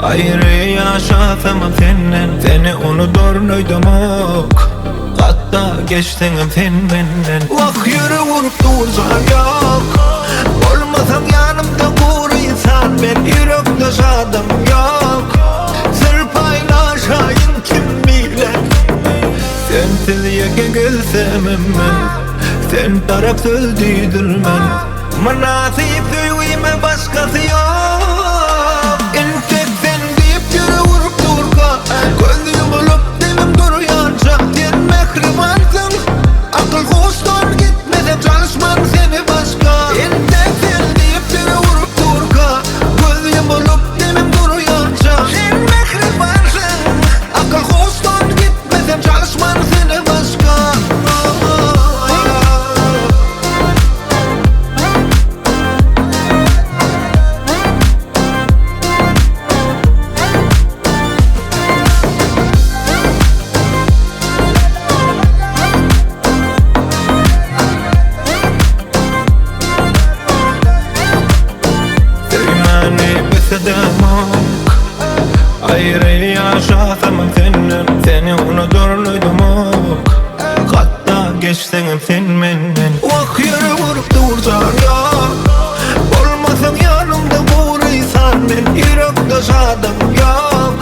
Ayrı yaşasam senin, seni unutur neydemek. Hatta geçtin sen benden. Vak yürü vurup dursan yok. Olmasan yanımda kuruysan, ben yürekte şadım yok. Sır paylaşayım kim bilen. Sensiz yeke gelsem ben, sen tarafsız değdirmen. Münasip duyuyma başkası yok. Ayrı yaşasam senin, seni unutur neydemek. Hatta geçtin sen benden. Vak yürü vurup dursan yok. Olmasan yanımda kuruysan, ben yürekte şadım yok.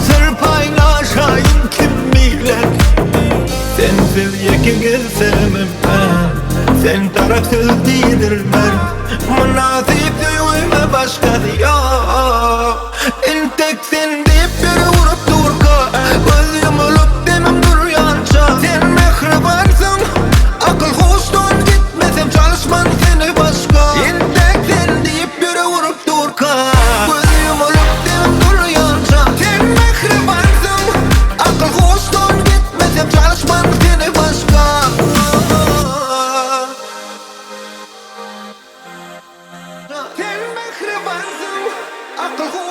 Sır paylaşayım kim bilen. Sensiz yeke gelsem ben, sen tarafsız değdirmen. Münasip duyuyma başkası yok. Tek sen deyip biri vurup durka, gözüm olup demem duruyanca. Sen mehribansın, akıl hoştan gitmesem çalışman seni başka. Tek sen deyip biri vurup durka, gözüm olup demem duruyanca. Sen mehribansın, akıl hoştan gitmesem çalışman seni başka. Sen mehribansın, akıl